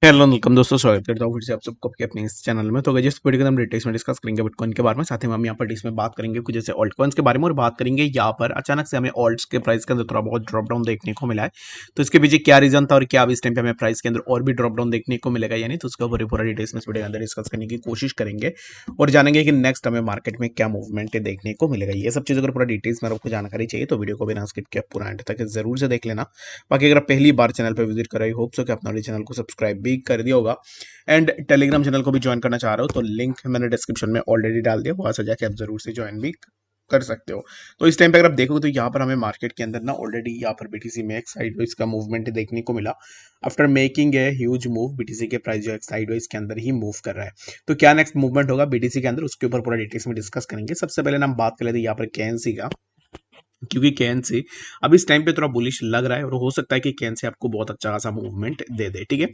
Hello welcome दोस्तों, स्वागत करता हूँ फिर से आप सबको आपके अपने इस चैनल में। तो अगर जिस वीडियो के हम डिटेल्स में डिस्कस करेंगे बिटकॉइन के बारे में, साथ ही हम यहाँ पर डिस में बात करेंगे कुछ जैसे ऑल्ट कॉइन्स के बारे में, और बात करेंगे यहाँ पर अचानक से हमें ऑल्ट्स के प्राइस के अंदर थोड़ा बहुत ड्रॉप डाउन देखने को मिला है। तो इसके पीछे क्या रीजन था और क्या अब इस टाइम पे हमें प्राइस के अंदर और भी ड्रॉप डाउन देखने को मिलेगा यानी, तो उसका पूरा डिटेल्स में इस वीडियो के अंदर डिस्कस करने की कोशिश करेंगे और जानेंगे कि नेक्स्ट हमें मार्केट में क्या मूवमेंट देखने को मिलेगा। ये सब चीज़ अगर पूरा डिटेल्स में आपको जानकारी चाहिए तो वीडियो को बिना स्किप किए पूरा एंड तक जरूर से देख लेना। बाकी अगर आप पहली बार चैनल पर विजिट कर रहे हो, होप सो कि अपने चैनल को सब्सक्राइब भी कर दिया होगा एंड टेलीग्राम चैनल को भी ज्वाइन करना चाह रहे हो तो लिंक मैंने डिस्क्रिप्शन में ऑलरेडी डाल दिया, वहां से जाके आप जरूर से ज्वाइन भी कर सकते हो। तो इस टाइम पे अगर आप देखोगे तो यहाँ पर हमें मार्केट के अंदर ना ऑलरेडी यहाँ पर बीटीसी में एक साइडवेज का मूवमेंट देखने को मिला। After making a huge move BTC के प्राइस जो एक साइडवेज के अंदर ही मूव कर रहा है। तो क्या नेक्स्ट मूवमेंट होगा बीटीसी के अंदर, उसके ऊपर पूरा डिटेल्स में डिस्कस करेंगे। सबसे पहले ना हम बात कर लेते हैं यहाँ पर केएनसी का, क्योंकि केएनसी अब इस टाइम पे थोड़ा बुलिश लग रहा है और हो सकता है कि केएनसी आपको बहुत अच्छा खासा मूवमेंट दे दे। ठीक है,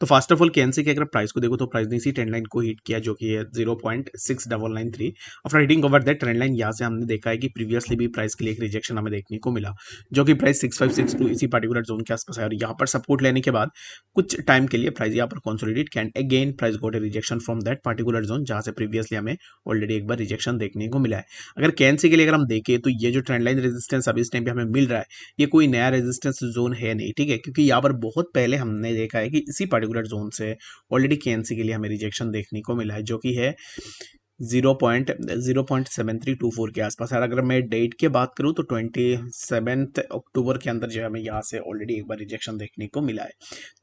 तो फर्स्ट ऑफ ऑल केएनसी के अगर प्राइस को देखो तो प्राइस ने इसी ट्रेंड लाइन को हिट किया जो कि है 0.6993। After hitting over that trend line यहाँ से हमने देखा है कि प्रीवियसली भी प्राइस के लिए एक रिजेक्शन हमें देखने को मिला, जो कि प्राइस 6562 इसी पर्टिकुलर जोन के आसपास है। और यहाँ पर सपोर्ट लेने के बाद कुछ टाइम के लिए प्राइस यहाँ पर consolidate can again price got a rejection from that particular zone, जहाँ से प्रीवियसली हमें ऑलरेडी एक बार रिजेक्शन देखने को मिला है। अगर केएनसी के लिए अगर हम देखें तो ये जो ट्रेंड लाइन रेजिस्टेंस अभी इस टाइम पे हमें मिल रहा है, ये कोई नया रेजिस्टेंस जोन है नहीं। ठीक है, क्योंकि यहाँ पर बहुत पहले हमने देखा है कि इसी पर्टिकुलर जोन से ऑलरेडी केएनसी के लिए हमें रिजेक्शन देखने को मिला है, जो कि है 0.7324 के आसपास। और अगर मैं डेट की बात करूं तो 27 अक्टूबर के अंदर जो है हमें यहाँ से ऑलरेडी एक बार रिजेक्शन देखने को मिला है।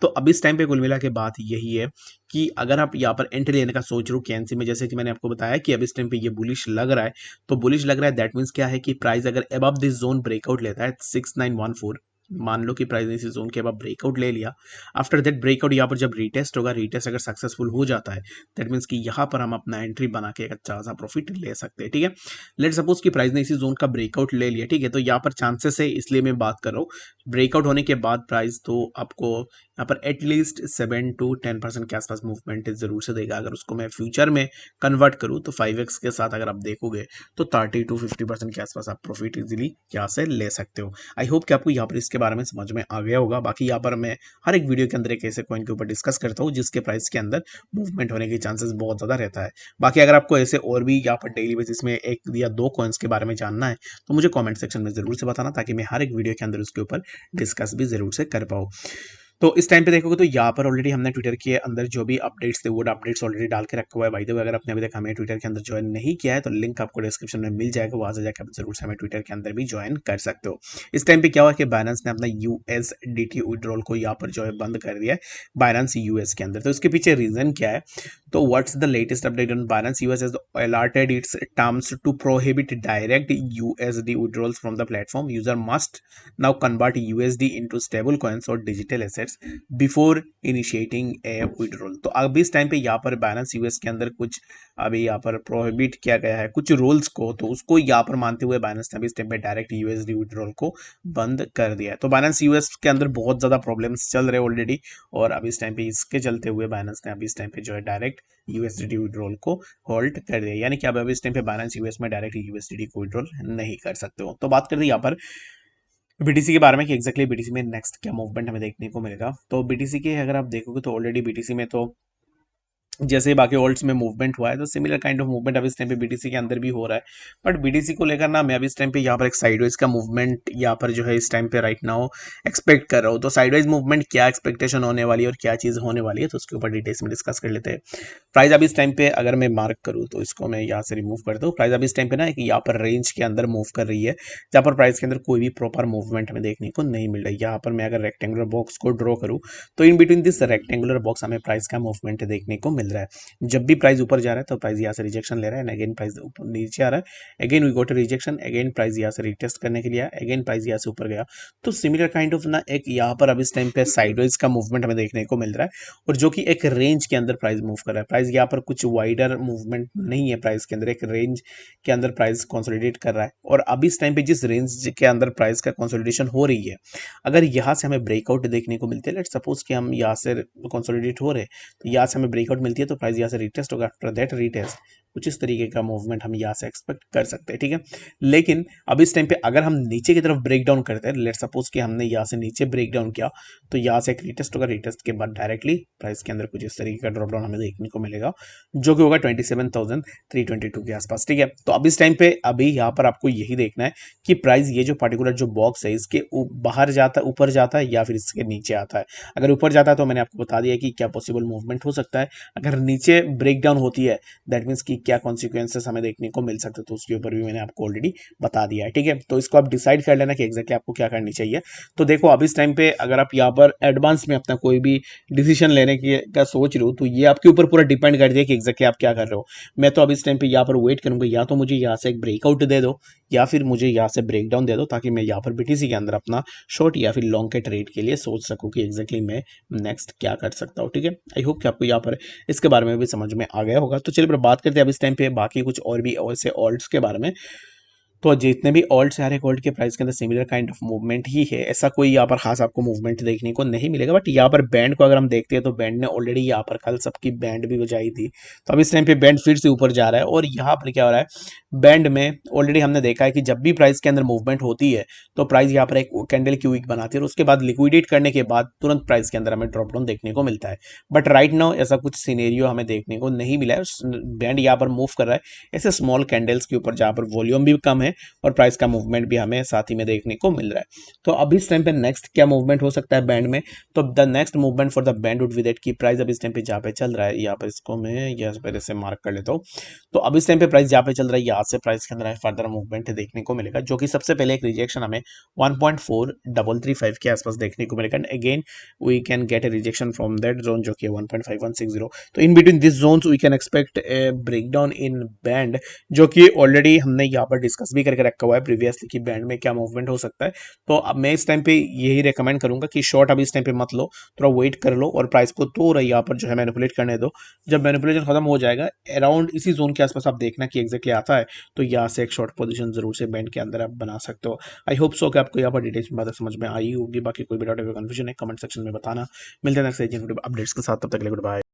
तो अब इस टाइम पे कुल मिला के बात यही है कि अगर आप यहाँ पर एंट्री लेने का सोच रहे हो केएनसी में, जैसे कि मैंने आपको बताया कि अब इस टाइम पे ये बुलिश लग रहा है, तो बुलिश लग रहा है दैट मीन्स क्या है कि प्राइस अगर अबव दिस जोन ब्रेकआउट लेता है 6914, मान लो कि प्राइस ने इस जोन के अब ब्रेकआउट ले लिया, आफ्टर दैट ब्रेकआउट यहाँ पर जब रीटेस्ट होगा, रीटेस्ट अगर सक्सेसफुल हो जाता है दैट मीन्स कि यहाँ पर हम अपना एंट्री बना के एक अच्छा सा प्रॉफिट ले सकते हैं। ठीक है, लेट सपोज कि प्राइस ने इसी जोन का ब्रेकआउट ले लिया, ठीक है, तो यहाँ पर चांसेस है, इसलिए मैं बात कर रहा हूँ ब्रेकआउट होने के बाद प्राइस तो आपको यहाँ पर एटलीस्ट 7 to 10% के आसपास मूवमेंट जरूर से देगा। अगर उसको मैं फ्यूचर में कन्वर्ट करूँ तो 5x के साथ अगर आप देखोगे तो 30 to 50% के आसपास आप प्रॉफिट इजीली यहाँ से ले सकते हो। आई होप कि आपको यहाँ पर इसके बारे में समझ में आ गया होगा। बाकी यहाँ पर मैं हर एक वीडियो के अंदर एक ऐसे कॉइन के ऊपर डिस्कस करता हूँ जिसके प्राइस के अंदर मूवमेंट होने की चांसेस बहुत ज़्यादा रहता है। बाकी अगर आपको ऐसे और भी यहाँ पर डेली बेसिस में एक या दो कॉइन्स के बारे में जानना है तो मुझे कमेंट सेक्शन में ज़रूर से बताना, ताकि मैं हर एक वीडियो के अंदर उसके ऊपर डिस्कस भी ज़रूर से कर पाऊँ। तो इस टाइम पे देखोगे तो यहाँ पर ऑलरेडी हमने ट्विटर के अंदर जो भी अपडेट्स थे वो अपडेट्स ऑलरेडी डाल के रखा हुआ है। भाई देखो, अगर आपने अभी तक हमें ट्विटर के अंदर ज्वाइन नहीं किया है तो लिंक आपको डिस्क्रिप्शन में मिल जाएगा, वहां से जाकर आप जरूर से हमें ट्विटर के अंदर भी ज्वाइन कर सकते हो। इस टाइम पे क्या हुआ कि बाइनेंस ने अपना यूएसडीटी विड्रॉल को यहाँ पर जो है बंद कर दिया है बाइनेंस यूएस के अंदर। तो इसके पीछे रीजन क्या है, तो what's the latest update on Binance US has alerted its terms to prohibit direct USD withdrawals from the platform. User must now convert USD into stable coins और digital assets before initiating a withdrawal. तो अभी इस time पे यहाँ पर Binance US के अंदर कुछ अभी यहाँ पर प्रोहिबिट किया गया है कुछ रूल्स को, तो उसको यहाँ पर मानते हुए बाइनेंस ने अभी इस टाइम पे डायरेक्ट यूएसडी विड्रॉल को बंद कर दिया है। तो बाइनेंस यूएस के अंदर बहुत ज़्यादा प्रॉब्लम्स चल रहे ऑलरेडी, और अभी इस टाइम पे इसके चलते हुए बाइनेंस ने अभी इस टाइम पे जो है डायरेक्ट यूएसडी विड्रॉल को होल्ड कर दिया, यानी कि अब अभी इस टाइम पे बाइनेंस यूएस में डायरेक्ट यूएसडी को विड्रॉल नहीं कर सकते हो। तो बात करते हैं यहाँ पर बीटीसी के बारे में कि एक्जैक्टली बीटीसी में नेक्स्ट क्या मूवमेंट हमें देखने को मिलेगा। तो बीटीसी के अगर आप देखोगे तो ऑलरेडी बीटीसी में तो जैसे बाकी ऑल्ट्स में मूवमेंट हुआ है तो सिमिलर काइंड ऑफ मूवमेंट अब इस टाइम पे बीटीसी के अंदर भी हो रहा है। बट बीटीसी को लेकर ना मैं अभी इस टाइम पे यहाँ पर एक साइडवेज का मूवमेंट यहाँ पर जो है इस टाइम पे राइट नाउ एक्सपेक्ट कर रहा हूँ। तो साइडवेज मूवमेंट क्या एक्सपेक्टेशन होने वाली है और क्या चीज़ होने वाली है, तो उसके ऊपर डिटेल्स में डिस्कस कर लेते हैं। प्राइस अभी इस टाइम पे अगर मैं मार्क करूँ तो इसको मैं यहाँ से रिमूव करता हूँ। प्राइस अभी इस टाइम पे ना एक यहाँ पर रेंज के अंदर मूव कर रही है, जहाँ पर प्राइस के अंदर कोई भी प्रॉपर मूवमेंट हमें देखने को नहीं मिल रही है। यहाँ पर मैं अगर रेक्टेंगुलर बॉक्स को ड्रॉ करूँ तो in between this rectangular box हमें प्राइस का मूवमेंट देखने को मिल रहा है। जब भी प्राइस ऊपर जा रहा है तो प्राइस यहाँ से रिजेक्शन ले रहा है, अगेन प्राइस ऊपर नीचे आ रहा है, again we got rejection, again price यहाँ से रिटेस्ट करने के लिए, अगेन प्राइस यहाँ से ऊपर गया। तो सिमिलर काइंड ऑफ ना एक यहाँ पर अब इस टाइम पे साइडवेज का मूवमेंट हमें देखने को मिल रहा है, और जो कि एक रेंज के अंदर प्राइस मूव कर रहा है। प्राइस यहाँ पर कुछ वाइडर मूवमेंट नहीं है, प्राइस के अंदर एक रेंज के अंदर प्राइस कंसोलिडेट कर रहा है। और अभी इस टाइम पे जिस रेंज के अंदर प्राइस का कंसोलिडेशन हो रही है, अगर यहाँ से हमें ब्रेकआउट देखने को मिलते हैं, लेट सपोज कि हम यहाँ से कंसोलिडेट हो रहे हैं तो यहाँ से हमें ब्रेकआउट मिलती है तो प्राइस यहाँ से रिटेस्ट होगा, आफ्टर दैट रिटेस्ट कुछ इस तरीके का मूवमेंट हम यहाँ से एक्सपेक्ट कर सकते हैं, ठीक है। लेकिन अब इस टाइम पे अगर हम नीचे की तरफ ब्रेक डाउन करते हैं, लेट सपोज कि हमने यहाँ से नीचे ब्रेक डाउन किया, तो यहाँ से एक रीटेस्ट होगा, रीटेस्ट के बाद डायरेक्टली प्राइस के अंदर कुछ इस तरीके का ड्रॉप डाउन हमें देखने को मिलेगा, जो कि होगा 27,322 के आसपास, ठीक है। तो अब इस टाइम पे अभी यहाँ पर आपको यही देखना है कि प्राइस ये जो पर्टिकुलर जो बॉक्स है इसके बाहर जाता है, ऊपर जाता है या फिर इसके नीचे आता है। अगर ऊपर जाता है तो मैंने आपको बता दिया कि क्या पॉसिबल मूवमेंट हो सकता है, अगर नीचे ब्रेक डाउन होती है दैट मीन्स कि क्या कॉन्सिक्वेंसेस हमें देखने को मिल सकते हैं, तो उसके ऊपर भी मैंने आपको ऑलरेडी बता दिया है, ठीक है। तो इसको आप डिसाइड कर लेना कि एग्जैक्टली आपको क्या करनी चाहिए। तो देखो अब इस टाइम पे अगर आप यहाँ पर एडवांस में अपना कोई भी डिसीजन लेने की का सोच रहे हो तो ये आपके ऊपर पूरा डिपेंड कर दिया कि एग्जैक्टली आप क्या कर रहे हो। मैं तो अब इस टाइम पे यहाँ पर वेट करूंगा, या तो मुझे यहाँ से एक ब्रेकआउट दे दो या फिर मुझे यहाँ से ब्रेक डाउन दे दो, ताकि मैं यहाँ पर बीटीसी के अंदर अपना शॉर्ट या फिर लॉन्ग के ट्रेड के लिए सोच सकूं कि एग्जैक्टली मैं नेक्स्ट क्या कर सकता हूँ, ठीक है। आई होप कि आपको यहाँ पर इसके बारे में भी समझ में आ गया होगा। तो चलिए फिर बात करते हैं अब इस टाइम पे बाकी कुछ और भी ऐसे ऑल्ट्स के बारे में। तो जितने भी ऑल्ट्स है, हर एक ऑल्ट के प्राइस के अंदर सिमिलर काइंड ऑफ मूवमेंट ही है, ऐसा कोई यहाँ पर खास आपको मूवमेंट देखने को नहीं मिलेगा। बट यहाँ पर बैंड को अगर हम देखते हैं तो बैंड ने ऑलरेडी यहाँ पर कल सबकी बैंड भी बजाई थी, तो अब इस टाइम पे बैंड फिर से ऊपर जा रहा है। और यहाँ पर क्या हो रहा है, बैंड में ऑलरेडी हमने देखा है कि जब भी प्राइस के अंदर मूवमेंट होती है तो प्राइस यहाँ पर एक कैंडल की वीक बनाती है और उसके बाद लिक्विडेट करने के बाद तुरंत प्राइस के अंदर हमें ड्रॉप डाउन देखने को मिलता है। बट राइट नाउ ऐसा कुछ सीनेरियो हमें देखने को नहीं मिला है। बैंड यहाँ पर मूव कर रहा है ऐसे स्मॉल कैंडल्स के ऊपर जहाँ पर वॉल्यूम भी कम है और प्राइस का मूवमेंट भी हमें साथ ही में देखने को मिल रहा है। तो अभी इस टाइम पे नेक्स्ट क्या मूवमेंट हो सकता है बैंड में, तो the next movement for the band would be that की प्राइस अब इस टाइम पे जहाँ पे चल रहा है, यहाँ पर इसको मैं यहाँ पर ऐसे मार्क कर लेता हूँ। तो अब इस टाइम पे प्राइस जहाँ पे चल रहा है यहाँ से प्राइस के अंदर फर्दर मूवमेंट देखने को मिलेगा, जो कि सबसे पहले एक रिजेक्शन हमें 1.4335 के आसपास देखने को मिलेगा। Again we can get a rejection from that zone जो कि 1.5160। तो in between this zones we can expect a breakdown in band, जो कि ऑलरेडी हमने यहाँ पर डिस्कस भी करके रखा हुआ है प्रीवियसली कि बैंड में क्या मूवमेंट हो सकता है। तो अब मैं इस टाइम पे यही रेकमेंड करूंगा कि शॉर्ट अभी इस टाइम पे मत लो, थोड़ा वेट कर लो और प्राइस को थोड़ा यहाँ पर जो है मैनिपुलेट करने दो। जब मैनिपुलेशन खत्म हो जाएगा अराउंड इसी जोन के आसपास आप देखना कि एग्जैक्टली आता है, तो यहाँ से एक शॉर्ट पोजीशन जरूर से बैंड के अंदर आप बना सकते हो। आई होप सो कि आपको यहाँ पर डिटेल्स में बातें समझ में आई होगी। बाकी कोई भी डाउट या कंफ्यूजन है कमेंट सेक्शन में बताना। मिलते हैं नेक्स्ट अपडेट्स के साथ, तब तक के लिए गुड बाय।